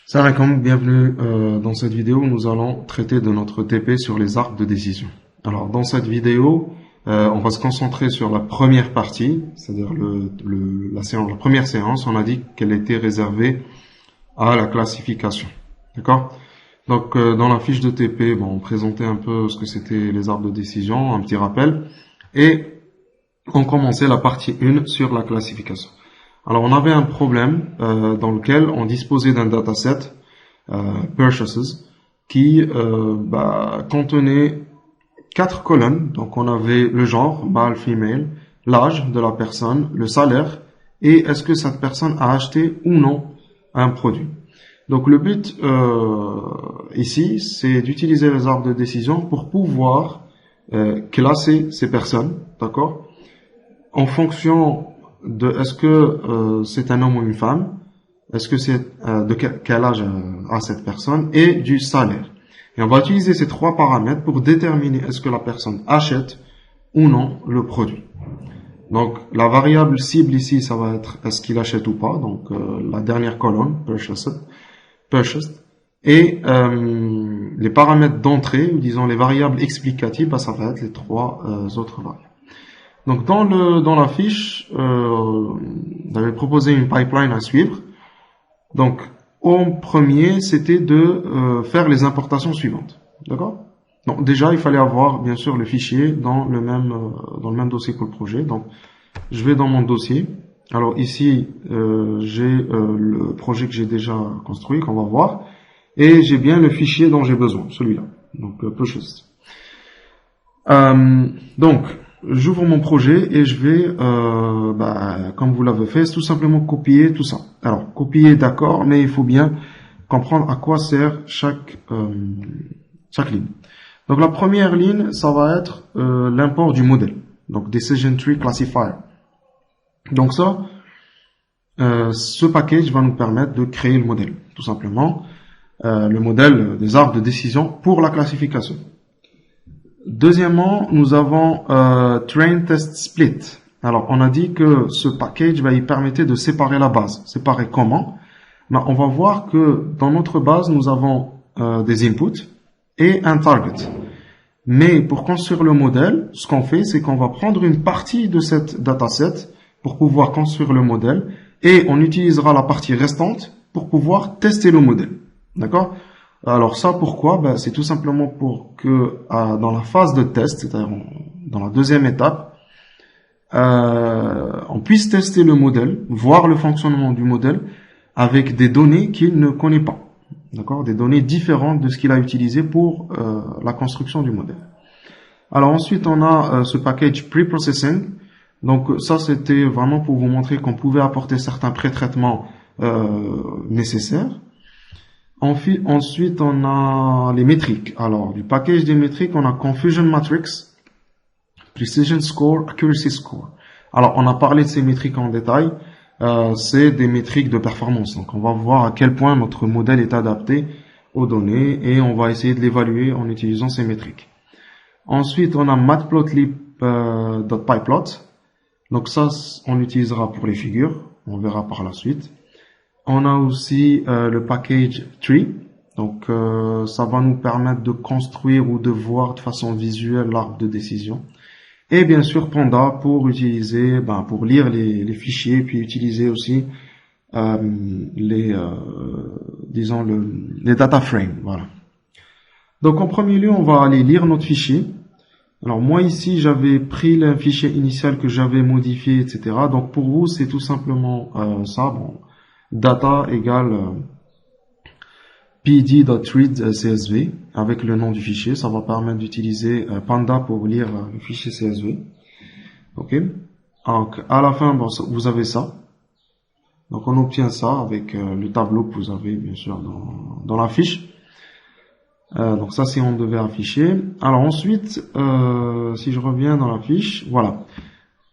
Salam alaikum, bienvenue dans cette vidéo où nous allons traiter de notre TP sur les arbres de décision. Alors dans cette vidéo, on va se concentrer sur la première partie, c'est-à-dire la première séance. On a dit qu'elle était réservée à la classification. D'accord? Donc dans la fiche de TP, on présentait un peu ce que c'était les arbres de décision, un petit rappel, et on commençait la partie 1 sur la classification. Alors on avait un problème dans lequel on disposait d'un dataset purchases qui contenait 4 colonnes. Donc on avait le genre, mâle, female, l'âge de la personne, le salaire et est-ce que cette personne a acheté ou non un produit. Donc le but ici, c'est d'utiliser les arbres de décision pour pouvoir classer ces personnes, d'accord, en fonction de est-ce que c'est un homme ou une femme, est-ce que c'est de quel âge a cette personne et du salaire. Et on va utiliser ces 3 paramètres pour déterminer est-ce que la personne achète ou non le produit. Donc la variable cible ici, ça va être est-ce qu'il achète ou pas, donc la dernière colonne, purchased. Et les paramètres d'entrée, ou disons les variables explicatives, ça va être les 3 autres variables. Donc dans la fiche, j'avais proposé une pipeline à suivre. Donc en premier, c'était de faire les importations suivantes. D'accord? Donc déjà, il fallait avoir bien sûr le fichier dans le même dossier que le projet. Donc je vais dans mon dossier. Alors ici, j'ai le projet que j'ai déjà construit, qu'on va voir, et j'ai bien le fichier dont j'ai besoin, celui-là. Donc purchase. Donc j'ouvre mon projet et je vais, comme vous l'avez fait, c'est tout simplement copier tout ça. Alors, copier, d'accord, mais il faut bien comprendre à quoi sert chaque ligne. Donc, la première ligne, ça va être l'import du modèle. Donc, Decision Tree Classifier. Donc ça, ce package va nous permettre de créer le modèle, tout simplement. Le modèle des arbres de décision pour la classification. Deuxièmement, nous avons Train Test Split. Alors, on a dit que ce package il permettait de séparer la base. Séparer comment? On va voir que dans notre base, nous avons des inputs et un target. Mais pour construire le modèle, ce qu'on fait, c'est qu'on va prendre une partie de cette dataset pour pouvoir construire le modèle et on utilisera la partie restante pour pouvoir tester le modèle. D'accord? Alors ça, pourquoi? C'est tout simplement pour que dans la phase de test, c'est-à-dire dans la deuxième étape, on puisse tester le modèle, voir le fonctionnement du modèle avec des données qu'il ne connaît pas. D'accord? Des données différentes de ce qu'il a utilisé pour la construction du modèle. Alors ensuite, on a ce package pre-processing. Donc ça, c'était vraiment pour vous montrer qu'on pouvait apporter certains pré-traitements nécessaires. Ensuite, on a les métriques. Alors, du package des métriques, on a Confusion Matrix, Precision Score, Accuracy Score. Alors, on a parlé de ces métriques en détail. C'est des métriques de performance. Donc, on va voir à quel point notre modèle est adapté aux données et on va essayer de l'évaluer en utilisant ces métriques. Ensuite, on a matplotlib.pyplot. Donc, ça, on l'utilisera pour les figures. On verra par la suite. On a aussi le package tree, donc ça va nous permettre de construire ou de voir de façon visuelle l'arbre de décision. Et bien sûr Panda pour utiliser, pour lire les fichiers, puis utiliser aussi les data frames. Voilà. Donc en premier lieu, on va aller lire notre fichier. Alors moi ici, j'avais pris le fichier initial que j'avais modifié, etc. Donc pour vous, c'est tout simplement ça. Data égale pd.read.csv avec le nom du fichier. Ça va permettre d'utiliser Panda pour lire le fichier CSV. Ok. Donc à la fin, vous avez ça. Donc on obtient ça avec le tableau que vous avez bien sûr dans la fiche. Donc ça, c'est on devait afficher. Alors ensuite, si je reviens dans la fiche, voilà.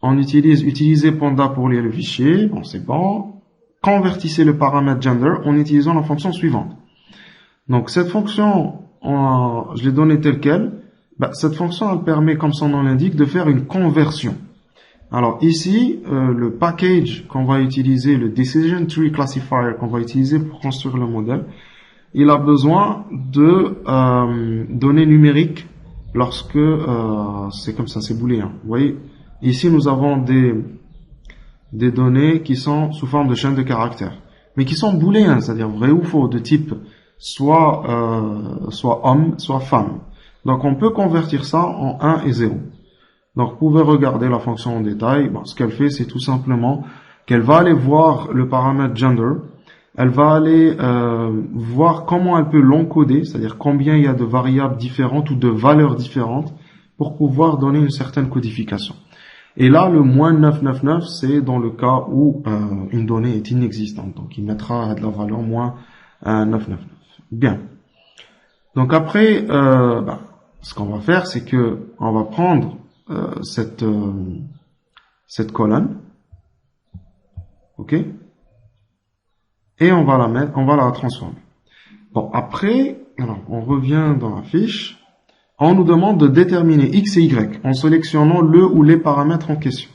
On utiliser Panda pour lire le fichier. Bon, c'est bon. Convertissez le paramètre gender en utilisant la fonction suivante. Donc cette fonction, je l'ai donnée telle quelle. Cette fonction, elle permet, comme son nom l'indique, de faire une conversion. Alors ici, le package qu'on va utiliser, le Decision Tree Classifier qu'on va utiliser pour construire le modèle, il a besoin de données numériques lorsque c'est comme ça, c'est booléen. Vous voyez, ici nous avons des données qui sont sous forme de chaîne de caractères, mais qui sont booléens, c'est-à-dire vrai ou faux, de type soit homme, soit femme. Donc on peut convertir ça en 1 et 0. Donc, vous pouvez regarder la fonction en détail. Bon, ce qu'elle fait, c'est tout simplement qu'elle va aller voir le paramètre gender. Elle va aller voir comment elle peut l'encoder, c'est-à-dire combien il y a de variables différentes ou de valeurs différentes pour pouvoir donner une certaine codification. Et là, le moins 999, c'est dans le cas où une donnée est inexistante. Donc, il mettra de la valeur moins 999. Bien. Donc après, ce qu'on va faire, c'est que on va prendre cette colonne, ok, et on va la transformer. Bon, après, alors, on revient dans la fiche. On nous demande de déterminer x et y en sélectionnant le ou les paramètres en question.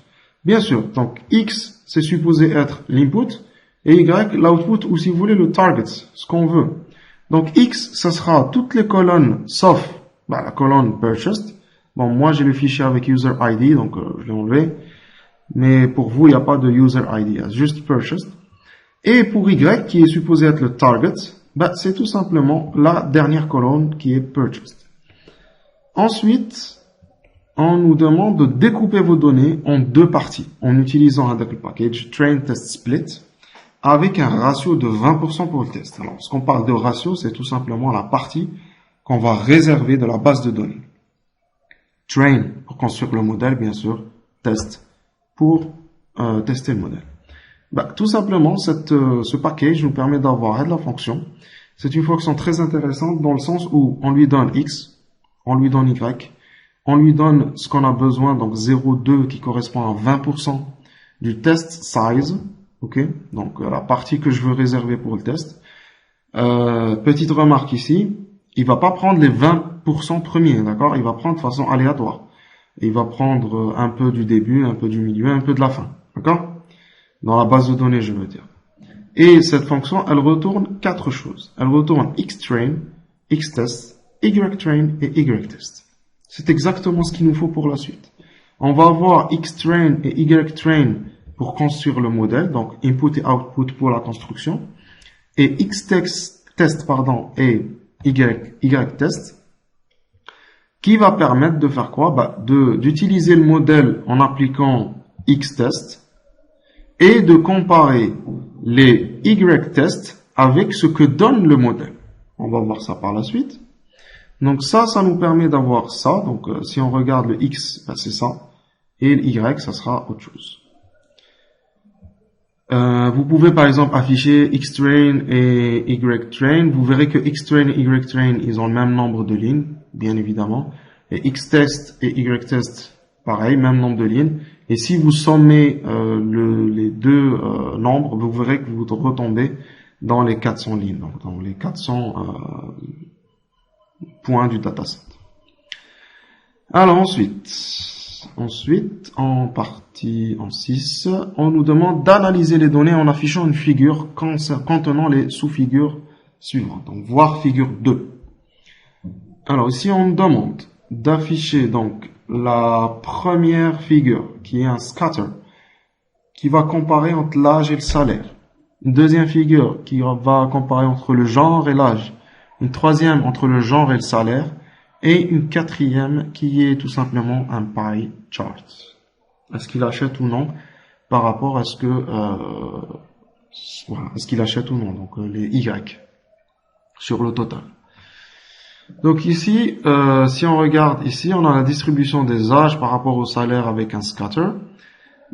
Bien sûr, donc x c'est supposé être l'input et y l'output, ou si vous voulez le target, ce qu'on veut. Donc x, ça sera toutes les colonnes sauf la colonne purchased. Bon, moi j'ai le fichier avec user ID, donc je l'ai enlevé. Mais pour vous, il n'y a pas de user ID, il y a juste purchased. Et pour y, qui est supposé être le target, c'est tout simplement la dernière colonne qui est purchased. Ensuite, on nous demande de découper vos données en deux parties en utilisant un double package train test split avec un ratio de 20% pour le test. Alors, ce qu'on parle de ratio, c'est tout simplement la partie qu'on va réserver de la base de données. Train pour construire le modèle, bien sûr. Test pour tester le modèle. Tout simplement, ce package nous permet d'avoir de la fonction. C'est une fonction très intéressante dans le sens où on lui donne x, on lui donne y, on lui donne ce qu'on a besoin, donc 0,2 qui correspond à 20% du test size, ok, donc la partie que je veux réserver pour le test. Petite remarque ici, il va pas prendre les 20% premiers, d'accord, il va prendre de façon aléatoire. Il va prendre un peu du début, un peu du milieu, un peu de la fin, d'accord, dans la base de données, je veux dire. Et cette fonction, elle retourne quatre choses. Elle retourne xtrain, xtest, ytrain et ytest. C'est exactement ce qu'il nous faut pour la suite. On va avoir xtrain et ytrain pour construire le modèle, donc input et output pour la construction, et xtest et ytest, qui va permettre de faire quoi? D'utiliser le modèle en appliquant xtest et de comparer les y-tests avec ce que donne le modèle. On va voir ça par la suite. Donc ça nous permet d'avoir ça. Donc si on regarde le x, c'est ça. Et le y, ça sera autre chose. Vous pouvez par exemple afficher xtrain et ytrain. Vous verrez que xtrain et ytrain, ils ont le même nombre de lignes, bien évidemment. Et xtest et ytest, pareil, même nombre de lignes. Et si vous sommez les deux nombres, vous verrez que vous retombez dans les 400 lignes, donc dans les 400 points du dataset. Alors ensuite, en partie en 6, on nous demande d'analyser les données en affichant une figure contenant les sous-figures suivantes. Donc voir figure 2. Alors ici on nous demande d'afficher donc la première figure qui est un scatter qui va comparer entre l'âge et le salaire. Une deuxième figure qui va comparer entre le genre et l'âge. Une troisième entre le genre et le salaire. Et une quatrième qui est tout simplement un pie chart. Est-ce qu'il achète ou non par rapport à ce que est-ce qu'il achète ou non, donc les Y sur le total. Donc ici, si on regarde ici, on a la distribution des âges par rapport au salaire avec un scatter.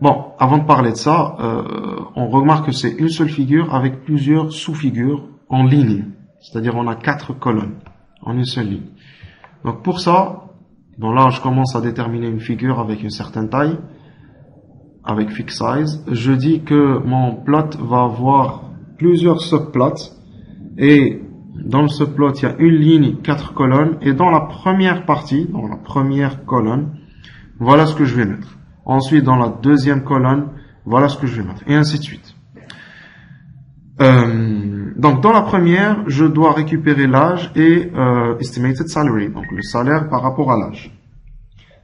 Bon, avant de parler de ça, on remarque que c'est une seule figure avec plusieurs sous-figures en ligne. C'est-à-dire on a 4 colonnes en une seule ligne. Donc pour ça, bon là je commence à déterminer une figure avec une certaine taille, avec fixed size. Je dis que mon plot va avoir plusieurs subplots et dans le subplot, il y a une ligne, 4 colonnes. Et dans la première partie, dans la première colonne, voilà ce que je vais mettre. Ensuite, dans la deuxième colonne, voilà ce que je vais mettre, et ainsi de suite. Donc, dans la première, je dois récupérer l'âge et estimated salary, donc le salaire par rapport à l'âge.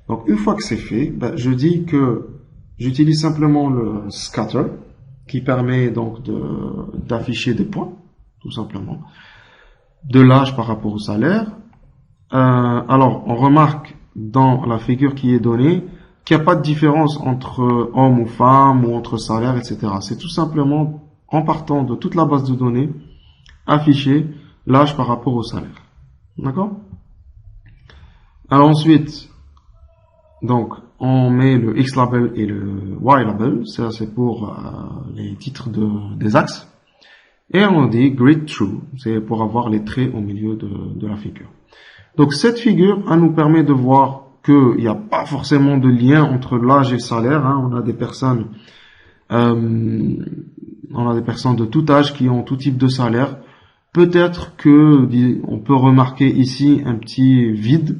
Donc, une fois que c'est fait, je dis que j'utilise simplement le scatter, qui permet donc d'afficher des points, tout simplement, de l'âge par rapport au salaire. Alors, on remarque dans la figure qui est donnée qu'il n'y a pas de différence entre homme ou femme ou entre salaire, etc. C'est tout simplement, en partant de toute la base de données, afficher l'âge par rapport au salaire. D'accord? Alors ensuite, donc, on met le X-label et le Y-label, ça c'est pour les titres des axes. Et on dit grid true, c'est pour avoir les traits au milieu de la figure. Donc cette figure, elle nous permet de voir qu'il n'y a pas forcément de lien entre l'âge et le salaire. On a des personnes de tout âge qui ont tout type de salaire. Peut-être que on peut remarquer ici un petit vide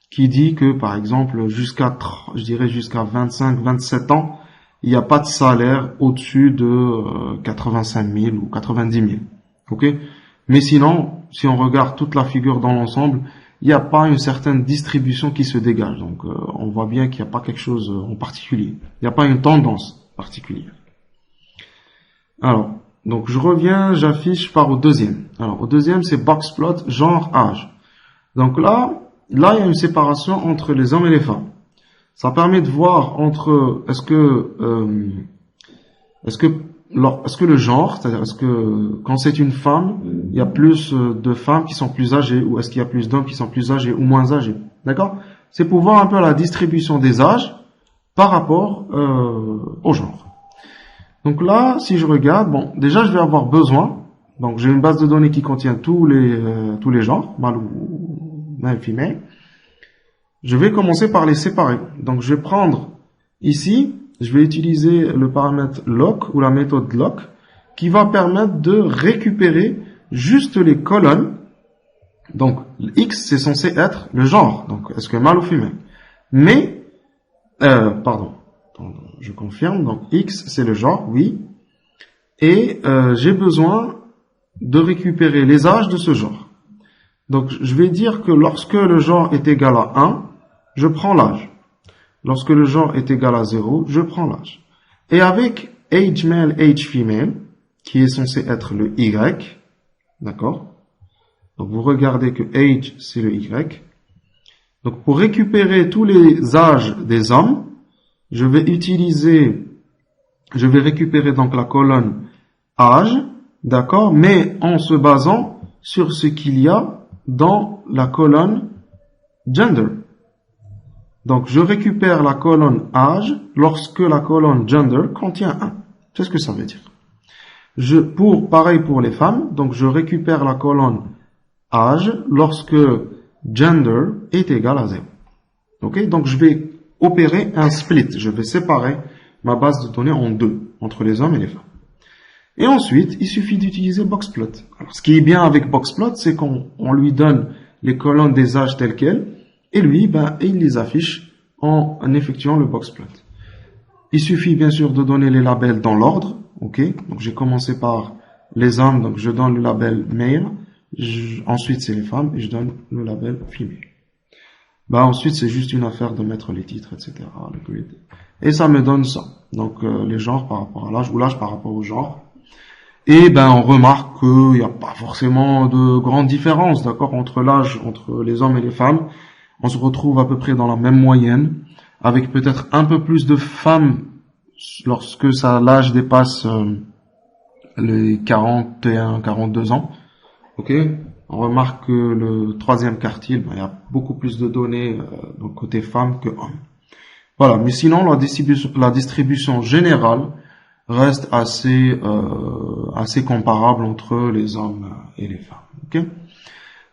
qui dit que par exemple jusqu'à 25, 27 ans, il n'y a pas de salaire au-dessus de 85 000 ou 90 000. Ok? Mais sinon, si on regarde toute la figure dans l'ensemble, il n'y a pas une certaine distribution qui se dégage. Donc, on voit bien qu'il n'y a pas quelque chose en particulier. Il n'y a pas une tendance particulière. Alors, donc je reviens, j'affiche par au deuxième. Alors, au deuxième, c'est boxplot, genre, âge. Donc là, il y a une séparation entre les hommes et les femmes. Ça permet de voir entre est-ce que le genre, c'est-à-dire est-ce que quand c'est une femme, il y a plus de femmes qui sont plus âgées ou est-ce qu'il y a plus d'hommes qui sont plus âgés ou moins âgés. D'accord? C'est pour voir un peu la distribution des âges par rapport au genre. Donc là, si je regarde, bon, déjà je vais avoir besoin. Donc j'ai une base de données qui contient tous les genres, mâle ou mâle, femelle. Je vais commencer par les séparer. Donc je vais prendre ici, je vais utiliser le paramètre lock ou la méthode lock qui va permettre de récupérer juste les colonnes. Donc X c'est censé être le genre, donc est-ce que mâle ou femelle. Mais, je confirme, donc X c'est le genre, oui. Et j'ai besoin de récupérer les âges de ce genre. Donc je vais dire que lorsque le genre est égal à 1, je prends l'âge. Lorsque le genre est égal à 0, je prends l'âge. Et avec age male, age female, qui est censé être le Y, d'accord? Donc vous regardez que age, c'est le Y. Donc pour récupérer tous les âges des hommes, je vais récupérer donc la colonne âge, d'accord? Mais en se basant sur ce qu'il y a dans la colonne gender. Donc, je récupère la colonne âge lorsque la colonne gender contient 1. C'est ce que ça veut dire. Pareil pour les femmes, donc je récupère la colonne âge lorsque gender est égal à 0. Ok? Donc, je vais opérer un split. Je vais séparer ma base de données en deux, entre les hommes et les femmes. Et ensuite, il suffit d'utiliser boxplot. Alors, ce qui est bien avec boxplot, c'est qu'on lui donne les colonnes des âges telles quelles, et lui, il les affiche en effectuant le boxplot. Il suffit bien sûr de donner les labels dans l'ordre. Ok, donc j'ai commencé par les hommes, donc je donne le label male. Ensuite c'est les femmes et je donne le label female. Ensuite c'est juste une affaire de mettre les titres, etc. Le grid. Et ça me donne ça. Donc les genres par rapport à l'âge ou l'âge par rapport au genre. Et on remarque qu'il n'y a pas forcément de grande différence, d'accord, entre l'âge, entre les hommes et les femmes. On se retrouve à peu près dans la même moyenne, avec peut-être un peu plus de femmes lorsque l'âge dépasse les 41, 42 ans. Ok, on remarque que le troisième quartile, il y a beaucoup plus de données donc côté femmes que hommes. Voilà, mais sinon la distribution générale reste assez comparable entre les hommes et les femmes. Ok.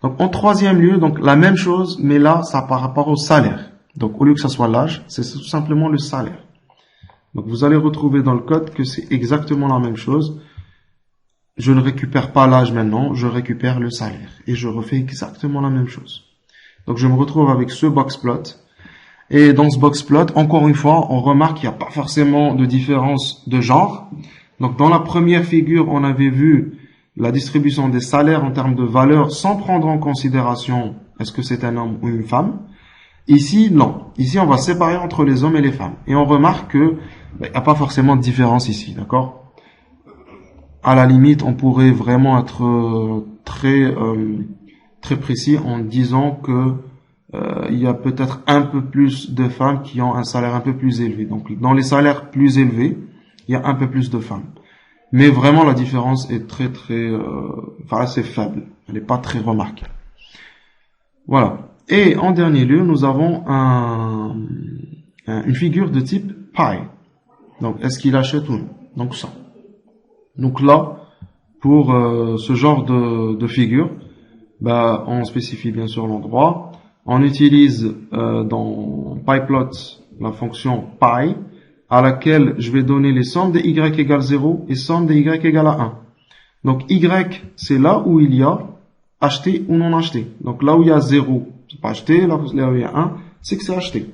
Donc, en troisième lieu, donc, la même chose, mais là, ça par rapport au salaire. Donc, au lieu que ça soit l'âge, c'est tout simplement le salaire. Donc, vous allez retrouver dans le code que c'est exactement la même chose. Je ne récupère pas l'âge maintenant, je récupère le salaire. Et je refais exactement la même chose. Donc, je me retrouve avec ce boxplot. Et dans ce box plot, encore une fois, on remarque qu'il n'y a pas forcément de différence de genre. Donc dans la première figure, on avait vu la distribution des salaires en termes de valeur sans prendre en considération est-ce que c'est un homme ou une femme. Ici, non. Ici, on va séparer entre les hommes et les femmes. Et on remarque que il n'y a pas forcément de différence ici, d'accord? À la limite, on pourrait vraiment être très précis en disant que il y a peut-être un peu plus de femmes qui ont un salaire un peu plus élevé. Donc, dans les salaires plus élevés, il y a un peu plus de femmes. Mais vraiment, la différence est assez faible. Elle n'est pas très remarquable. Voilà. Et en dernier lieu, nous avons une figure de type pie. Donc, est-ce qu'il achète ou non? Donc, ça. Donc là, pour ce genre de figure, on spécifie bien sûr l'endroit. On utilise dans PyPlot la fonction pie, à laquelle je vais donner les sommes des y égale 0 et sommes des y égale à 1. Donc y, c'est là où il y a acheté ou non acheté. Donc là où il y a 0, c'est pas acheté, là où il y a 1, c'est que c'est acheté.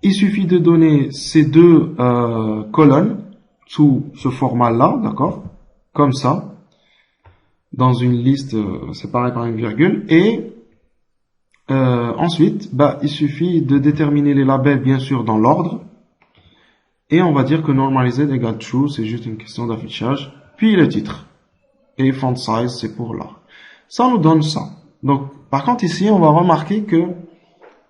Il suffit de donner ces deux colonnes sous ce format-là, d'accord, comme ça, dans une liste séparée par une virgule, et ensuite, il suffit de déterminer les labels, bien sûr, dans l'ordre, et on va dire que normalized égale true, c'est juste une question d'affichage, puis le titre, et font size, c'est pour là. Ça nous donne ça. Donc, par contre, ici, on va remarquer que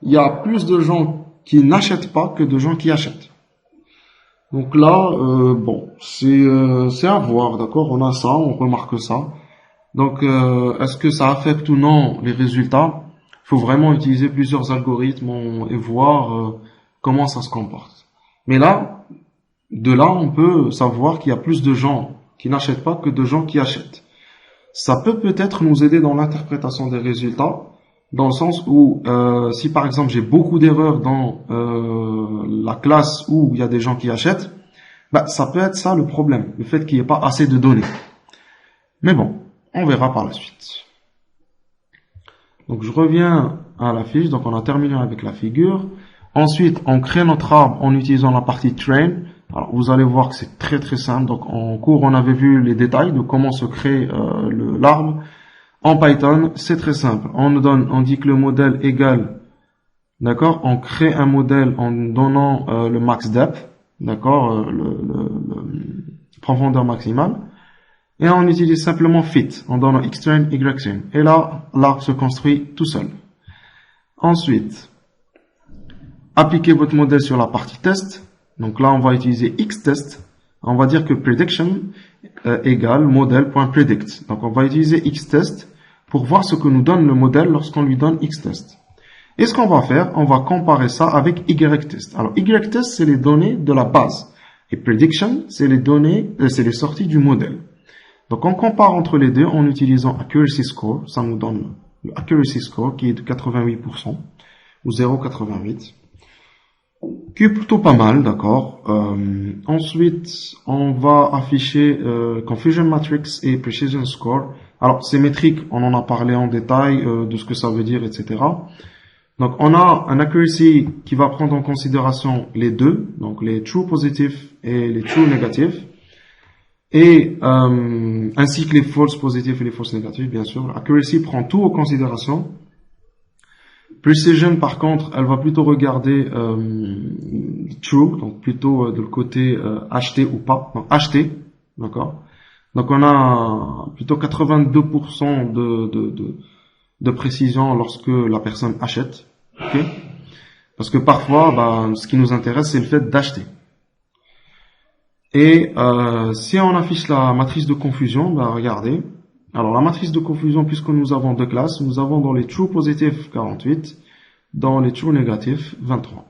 il y a plus de gens qui n'achètent pas que de gens qui achètent. Donc là, c'est à voir, d'accord? On a ça, on remarque ça. Donc, est-ce que ça affecte ou non les résultats? Il faut vraiment utiliser plusieurs algorithmes et voir comment ça se comporte. Mais là, de là, on peut savoir qu'il y a plus de gens qui n'achètent pas que de gens qui achètent. Ça peut peut-être nous aider dans l'interprétation des résultats, dans le sens où si par exemple j'ai beaucoup d'erreurs dans la classe où il y a des gens qui achètent, ça peut être ça le problème, le fait qu'il n'y ait pas assez de données. Mais bon, on verra par la suite. Donc je reviens à la fiche, donc on a terminé avec la figure. Ensuite, on crée notre arbre en utilisant la partie train. Alors vous allez voir que c'est très simple. Donc en cours, on avait vu les détails de comment se crée l'arbre. En Python, c'est très simple. On dit que le modèle égale, d'accord, on crée un modèle en donnant le max depth, d'accord, le profondeur maximale. Et on utilise simplement fit en donnant xtrain, ytrain. Et là, l'arbre se construit tout seul. Ensuite, appliquez votre modèle sur la partie test. Donc là, on va utiliser xtest. On va dire que prediction égale model.predict. Donc on va utiliser xtest pour voir ce que nous donne le modèle lorsqu'on lui donne xtest. Et ce qu'on va faire, on va comparer ça avec ytest. Alors ytest, c'est les données de la base. Et prediction, c'est les sorties du modèle. Donc on compare entre les deux en utilisant accuracy score. Ça nous donne le accuracy score qui est de 88% ou 0,88, qui est plutôt pas mal, d'accord. Ensuite, on va afficher confusion matrix et precision score. Alors ces métriques, on en a parlé en détail de ce que ça veut dire, etc. Donc on a un accuracy qui va prendre en considération les deux, donc les true positifs et les true négatifs. Et ainsi que les false positifs et les false négatifs, bien sûr. Accuracy prend tout en considération. Precision, par contre, elle va plutôt regarder true, donc plutôt de le côté acheté ou pas. Donc acheté, d'accord. Donc on a plutôt 82% de précision lorsque la personne achète. Okay, parce que parfois, ce qui nous intéresse, c'est le fait d'acheter. Et si on affiche la matrice de confusion, regardez. Alors la matrice de confusion, puisque nous avons deux classes, nous avons dans les true positifs 48, dans les true négatifs 23.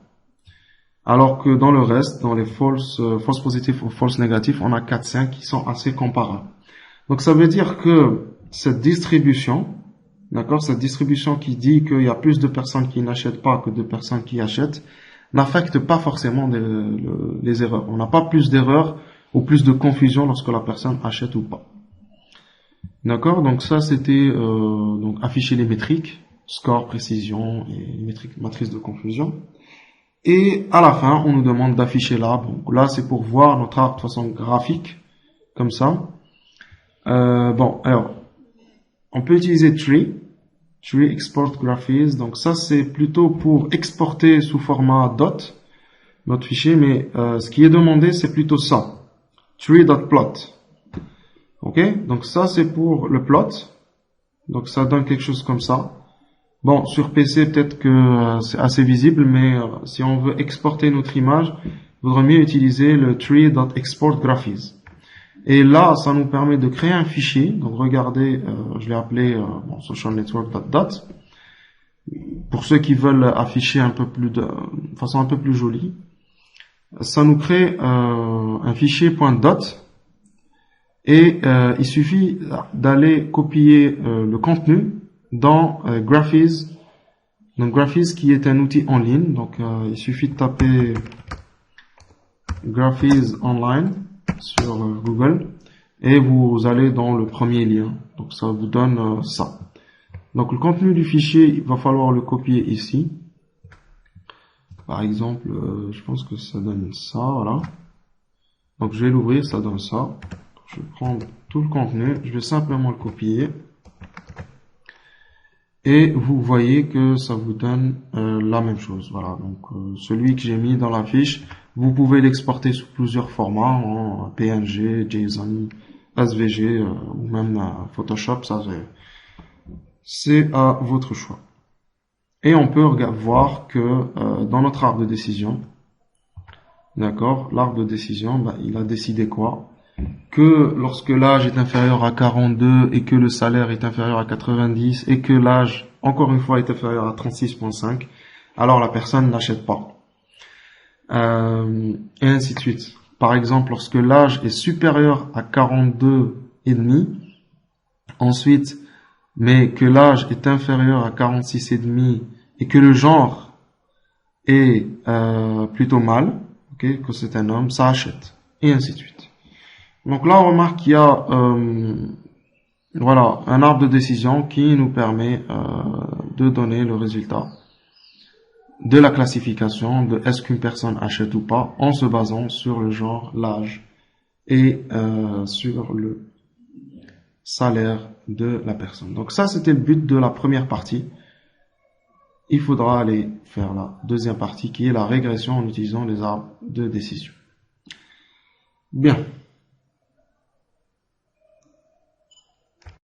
Alors que dans le reste, dans les false positifs ou false négatifs, on a 4-5 qui sont assez comparables. Donc ça veut dire que cette distribution, d'accord, cette distribution qui dit qu'il y a plus de personnes qui n'achètent pas que de personnes qui achètent, n'affecte pas forcément les erreurs. On n'a pas plus d'erreurs ou plus de confusion lorsque la personne achète ou pas. D'accord, donc ça c'était donc afficher les métriques, score, précision et métrique, matrice de confusion. Et à la fin, on nous demande d'afficher l'arbre. Donc là, c'est pour voir notre arbre de façon graphique, comme ça. Bon, alors, on peut utiliser Tree Export Graphics. Donc ça, c'est plutôt pour exporter sous format dot notre fichier, mais ce qui est demandé, c'est plutôt ça. Tree.plot. Ok, donc ça, c'est pour le plot. Donc ça donne quelque chose comme ça. Bon, sur PC, peut-être que c'est assez visible, mais si on veut exporter notre image, il vaudrait mieux utiliser le tree.export graphics. Et là, ça nous permet de créer un fichier. Donc regardez, je l'ai appelé socialnetwork.dot. Pour ceux qui veulent afficher un peu plus de façon un peu plus jolie, ça nous crée un fichier .dot. Et il suffit d'aller copier le contenu dans Graphics. Donc Graphics qui est un outil en ligne. Donc il suffit de taper Graphics Online sur Google et vous allez dans le premier lien. Donc ça vous donne ça. Donc le contenu du fichier, il va falloir le copier ici. Par exemple, je pense que ça donne ça, voilà. Donc je vais l'ouvrir, ça donne ça. Je vais prendre tout le contenu, je vais simplement le copier. Et vous voyez que ça vous donne la même chose. Voilà, donc celui que j'ai mis dans la fiche, vous pouvez l'exporter sous plusieurs formats, en PNG, JSON, SVG ou même Photoshop, ça c'est à votre choix. Et on peut voir que dans notre arbre de décision, d'accord, l'arbre de décision, il a décidé quoi? Que lorsque l'âge est inférieur à 42 et que le salaire est inférieur à 90 et que l'âge, encore une fois, est inférieur à 36,5, alors la personne n'achète pas. Et ainsi de suite. Par exemple, lorsque l'âge est supérieur à 42,5, ensuite, mais que l'âge est inférieur à 46,5 et que le genre est plutôt mâle, okay, que c'est un homme, ça achète. Et ainsi de suite. Donc là, on remarque qu'il y a voilà, un arbre de décision qui nous permet de donner le résultat de la classification de est-ce qu'une personne achète ou pas en se basant sur le genre, l'âge et sur le salaire de la personne. Donc ça, c'était le but de la première partie. Il faudra aller faire la deuxième partie qui est la régression en utilisant les arbres de décision. Bien.